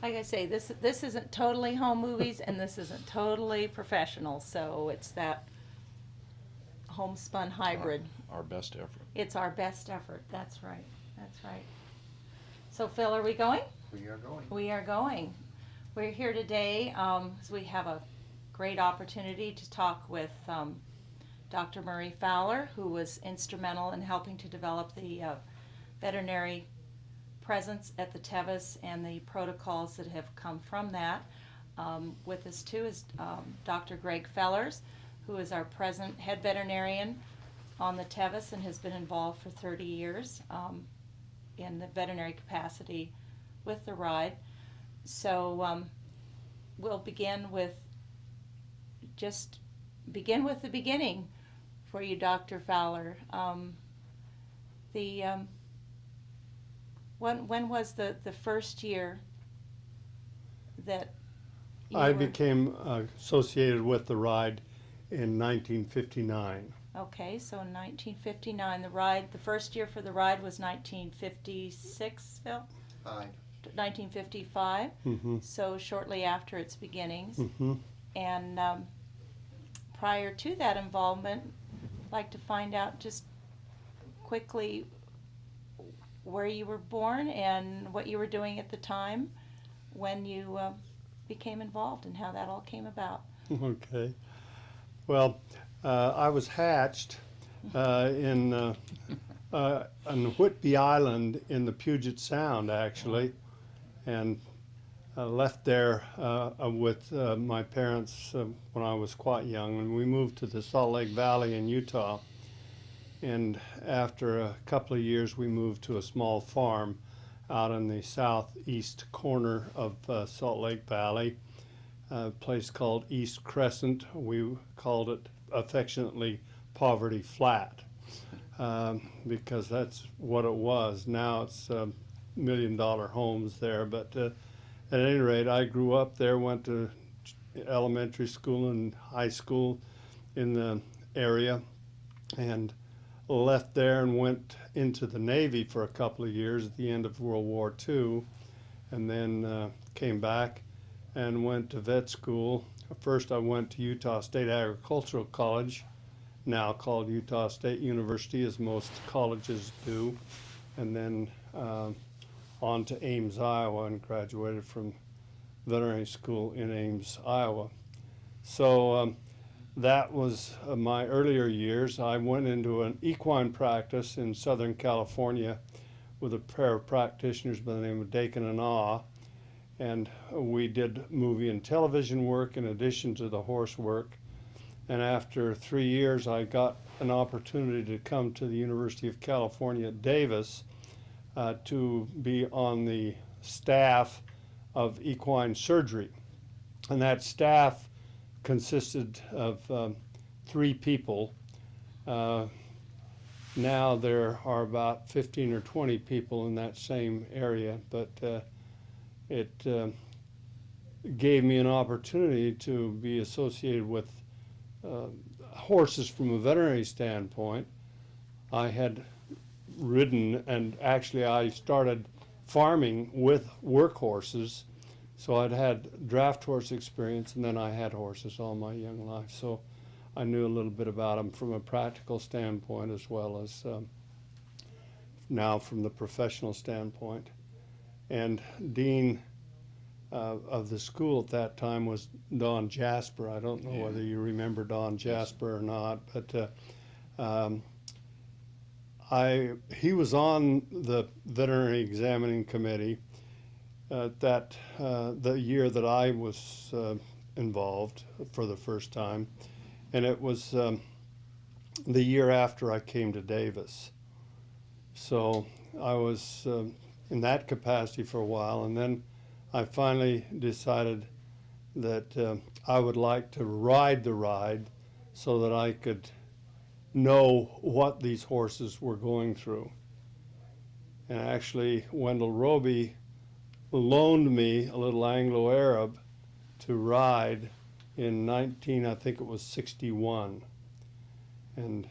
Like I say, this isn't totally home movies and this isn't totally professional, so it's that homespun hybrid. Our best effort. It's our best effort. That's right. That's right. So, Phil, are we going? We are going. We are going. We're here today as we have a great opportunity to talk with Dr. Murray Fowler, who was instrumental in helping to develop the veterinary presence at the Tevis and the protocols that have come from that. With us too is Dr. Greg Fellers, who is our present head veterinarian on the Tevis and has been involved for 30 years in the veterinary capacity with the ride. So we'll begin with the beginning for you, Dr. Fowler. When was the first year that you I were, became associated with the ride in 1959. okay, so in 1959, the first year for the ride was 1956, Phil? 1955, Mm-hmm. so shortly after its beginnings. Mm-hmm. And prior to that involvement, I'd like to find out just quickly where you were born and what you were doing at the time when you became involved and how that all came about. Okay. Well, I was hatched on Whitby Island in the Puget Sound, actually, and left there with my parents when I was quite young, and we moved to the Salt Lake Valley in Utah. And after a couple of years, we moved to a small farm out in the southeast corner of Salt Lake Valley, a place called East Crescent. We called it affectionately Poverty Flat because that's what it was. Now it's $1 million homes there, but at any rate, I grew up there, went to elementary school and high school in the area, and left there and went into the Navy for a couple of years at the end of World War II, and then came back and went to vet school. First I went to Utah State Agricultural College, now called Utah State University, as most colleges do, and then on to Ames, Iowa, and graduated from veterinary school in Ames, Iowa. So that was my earlier years. I went into an equine practice in Southern California with a pair of practitioners by the name of Dakin and Ah, and we did movie and television work in addition to the horse work. And after 3 years, I got an opportunity to come to the University of California at Davis to be on the staff of equine surgery. And that staff consisted of 3 people. Now there are about 15 or 20 people in that same area, but it gave me an opportunity to be associated with horses from a veterinary standpoint. I had ridden, and actually I started farming with work horses, so I'd had draft horse experience, and then I had horses all my young life, so I knew a little bit about them from a practical standpoint as well as now from the professional standpoint. And Dean of the school at that time was Don Jasper. I don't know whether you remember Don Jasper or not, but he was on the veterinary examining committee the year that I was involved for the first time, and it was the year after I came to Davis. So I was in that capacity for a while, and then I finally decided that I would like to ride the ride so that I could know what these horses were going through. And actually, Wendell Roby loaned me a little Anglo-Arab to ride in I think it was 61. And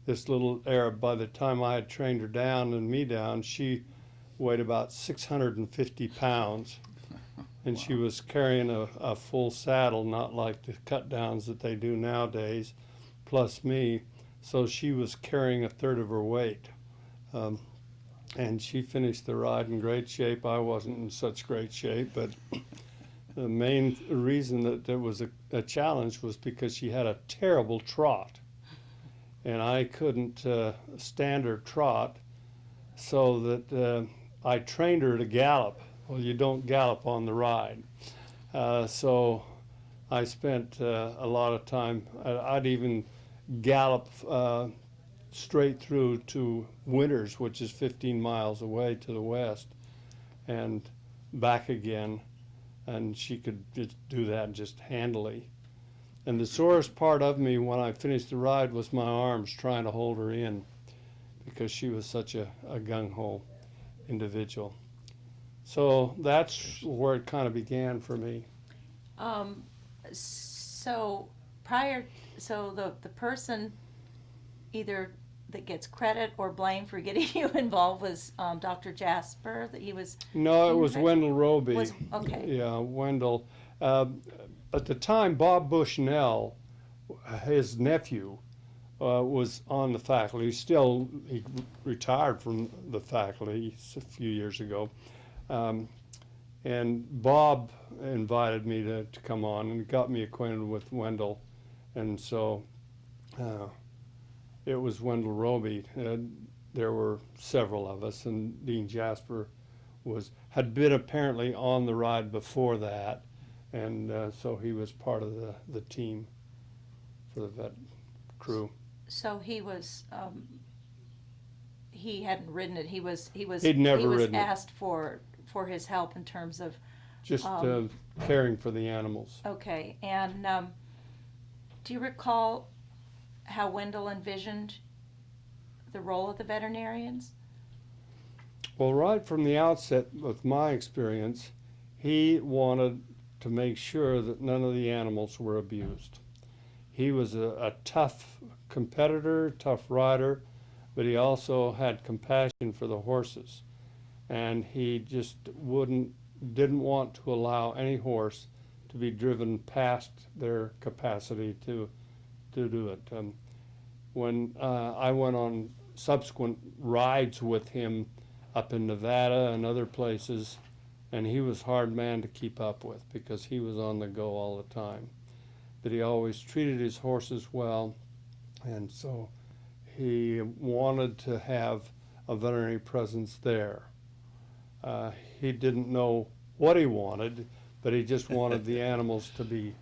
this little Arab, by the time I had trained her down and me down, she weighed about 650 pounds. And she was carrying a full saddle, not like the cut downs that they do nowadays, plus me. So she was carrying a third of her weight. And she finished the ride in great shape. I wasn't in such great shape, but the main reason that there was a challenge was because she had a terrible trot. And I couldn't stand her trot, so that I trained her to gallop. Well, you don't gallop on the ride. So I spent a lot of time. I'd even gallop straight through to Winters, which is 15 miles away to the west, and back again. And she could just do that just handily. And the sorest part of me when I finished the ride was my arms trying to hold her in, because she was such a gung-ho individual. So that's where it kind of began for me. So the person either that gets credit or blame for getting you involved was Dr. Jasper, that he was. No, it was Wendell Roby. Okay. Yeah, Wendell. At the time, Bob Bushnell, his nephew, was on the faculty. He retired from the faculty a few years ago. And Bob invited me to come on and got me acquainted with Wendell. And so it was Wendell Roby. There were several of us, and Dean Jasper had been apparently on the ride before that, and so he was part of the team for the vet crew. So he was. He hadn't ridden it. He'd never ridden it. Asked for his help in terms of just caring for the animals. Okay, and do you recall how Wendell envisioned the role of the veterinarians? Well, right from the outset, with my experience, he wanted to make sure that none of the animals were abused. He was a tough competitor, tough rider, but he also had compassion for the horses. And he just didn't want to allow any horse to be driven past their capacity to do it. When I went on subsequent rides with him up in Nevada and other places, and he was a hard man to keep up with because he was on the go all the time. But he always treated his horses well, and so he wanted to have a veterinary presence there. He didn't know what he wanted, but he just wanted the animals to be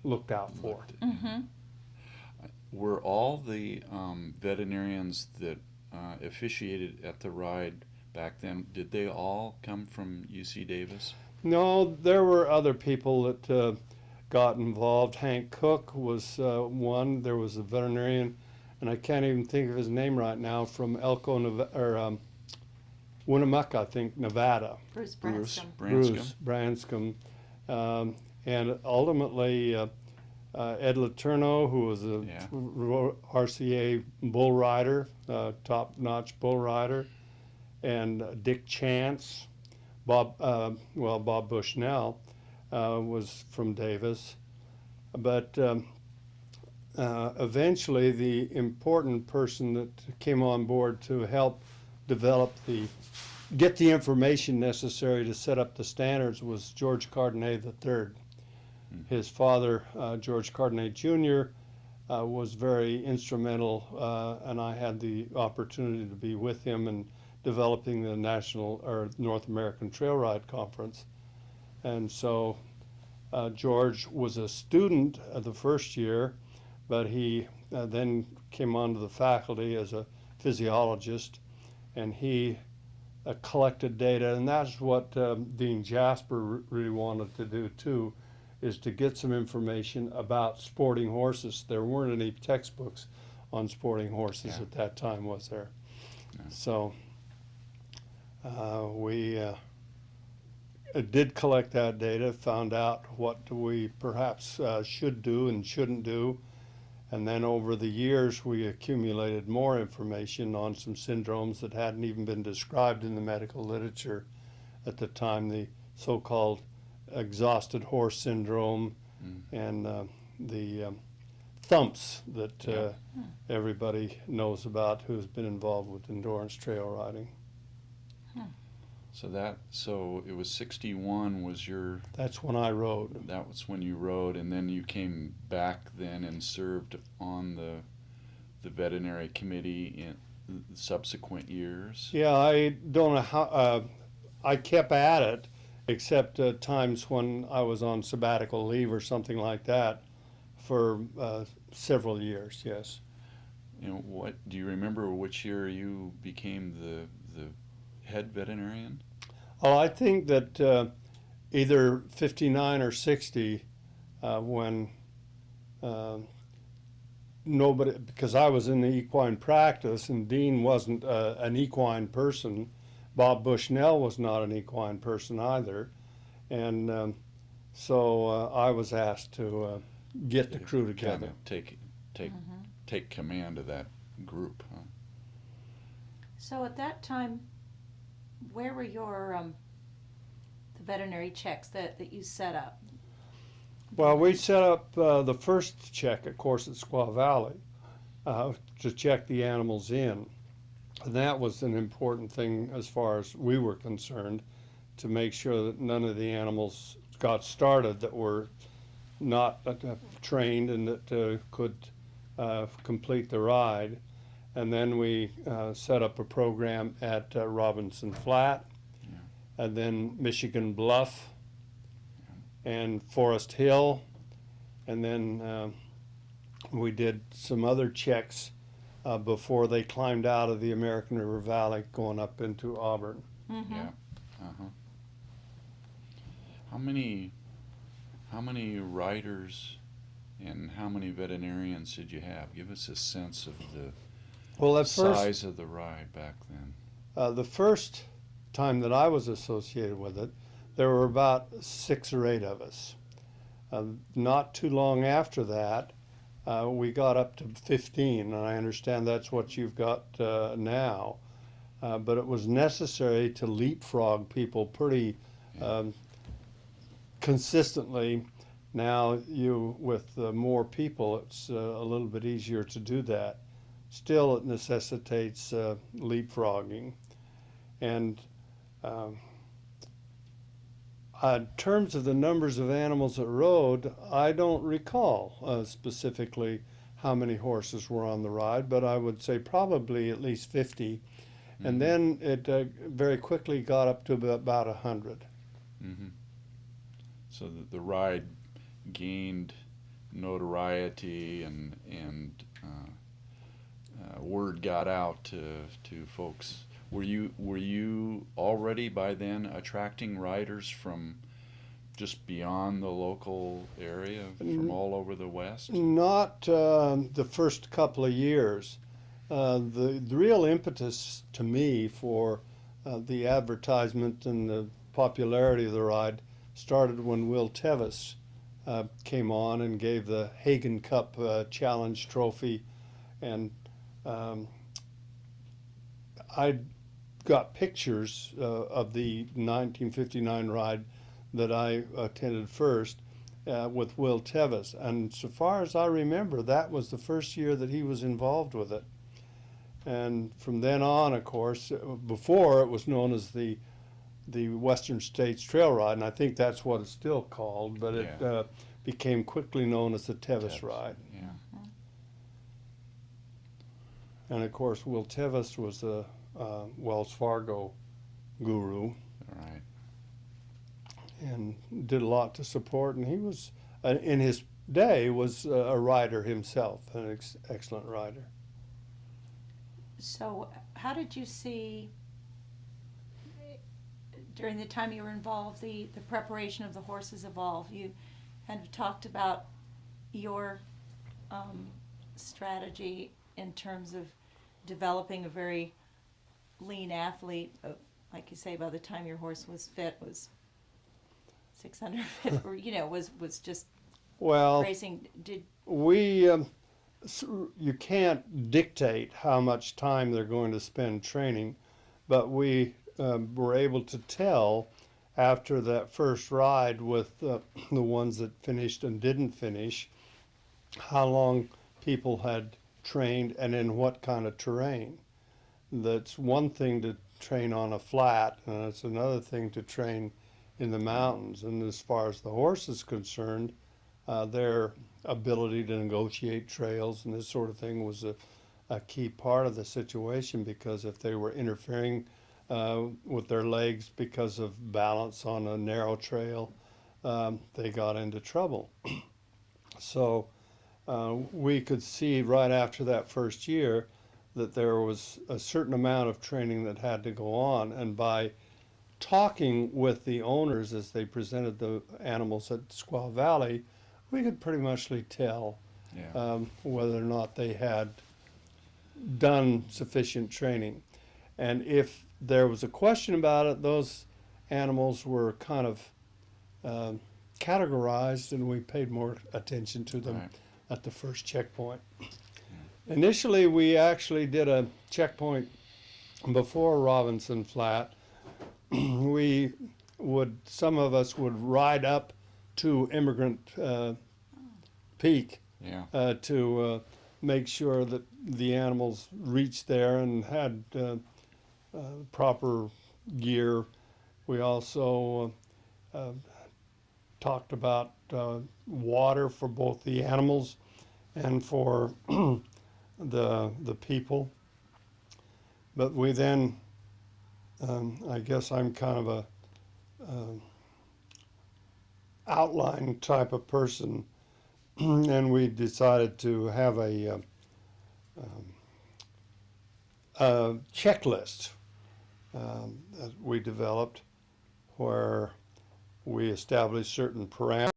looked out for. Mm-hmm. Were all the veterinarians that officiated at the ride back then, did they all come from UC Davis? No, there were other people that got involved. Hank Cook was one. There was a veterinarian, and I can't even think of his name right now, from Winnemucca, I think, Nevada. Bruce Branscombe. Bruce Branscombe. And ultimately, Ed Letourneau, who was a RCA bull rider, top-notch bull rider, and Dick Chance, Bob Bushnell was from Davis. But eventually, the important person that came on board to help get the information necessary to set up the standards was George Cardenet III. His father, George Cardenet Jr., was very instrumental, and I had the opportunity to be with him in developing the National or North American Trail Ride Conference. And so George was a student the first year, but he then came onto the faculty as a physiologist, and he collected data, and that's what Dean Jasper really wanted to do too, is to get some information about sporting horses. There weren't any textbooks on sporting horses at that time, was there? No. So we did collect that data, found out what we perhaps should do and shouldn't do, And then over the years, we accumulated more information on some syndromes that hadn't even been described in the medical literature at the time, the so-called exhausted horse syndrome Mm. and the thumps that Yeah. everybody knows about who's been involved with endurance trail riding. So it was 61 was your, That's when I rode. that was when you rode, and then you came back then and served on the veterinary committee in subsequent years. Yeah, I don't know how, I kept at it, except times when I was on sabbatical leave or something like that for several years, yes. You know, what do you remember which year you became the head veterinarian? Well, I think that either 59 or 60 when nobody, because I was in the equine practice and Dean wasn't an equine person. Bob Bushnell was not an equine person either. And so I was asked to get the crew together. Kind of take command of that group, huh? So at that time, where were your the veterinary checks that you set up? Well, we set up the first check, of course, at Squaw Valley to check the animals in. And that was an important thing as far as we were concerned, to make sure that none of the animals got started that were not trained and that could complete the ride. And then we set up a program at Robinson Flat, and then Michigan Bluff, and Forest Hill, and then we did some other checks before they climbed out of the American River Valley going up into Auburn. Mm-hmm. Yeah. Uh-huh. How many riders and how many veterinarians did you have? Give us a sense of the Well, at first, size of the ride back then. the first time that I was associated with it, there were about 6 or 8 of us. Not too long after that, we got up to 15, and I understand that's what you've got now. But it was necessary to leapfrog people pretty consistently. Now, with more people, it's a little bit easier to do that. Still, it necessitates leapfrogging. And in terms of the numbers of animals that rode, I don't recall specifically how many horses were on the ride, but I would say probably at least 50. Mm-hmm. And then it very quickly got up to about 100. Mm-hmm. So the ride gained notoriety and word got out to folks. Were you already by then attracting riders from just beyond the local area, from all over the West? Not the first couple of years. The real impetus to me for the advertisement and the popularity of the ride started when Will Tevis came on and gave the Hagen Cup Challenge Trophy, and I got pictures of the 1959 ride that I attended first with Will Tevis, and so far as I remember, that was the first year that he was involved with it. And from then on, of course, before it was known as the Western States Trail Ride, and I think that's what it's still called, but it became quickly known as the Tevis Ride. Yeah. And of course, Will Tevis was the Wells Fargo guru Right. and did a lot to support, and he was, in his day, was a rider himself, an excellent rider. So how did you see, during the time you were involved, the preparation of the horses evolve? You kind of talked about your strategy in terms of developing a very lean athlete. Like you say, by the time your horse was fit, was 600 fit, or was just Well, racing. we you can't dictate how much time they're going to spend training, but we were able to tell after that first ride with the ones that finished and didn't finish how long people had trained and in what kind of terrain. That's one thing to train on a flat, and it's another thing to train in the mountains. And as far as the horse is concerned, their ability to negotiate trails and this sort of thing was a key part of the situation, because if they were interfering with their legs because of balance on a narrow trail, they got into trouble. So we could see right after that first year that there was a certain amount of training that had to go on. And by talking with the owners as they presented the animals at Squaw Valley, we could pretty much tell Yeah. whether or not they had done sufficient training. And if there was a question about it, those animals were kind of categorized, and we paid more attention to them Right. at the first checkpoint. Initially, we actually did a checkpoint before Robinson Flat. Some of us would ride up to Immigrant Peak Yeah. to make sure that the animals reached there and had proper gear. We also talked about water for both the animals and for the people. But we then, I guess I'm kind of a outline type of person, and we decided to have a checklist that we developed, where we established certain parameters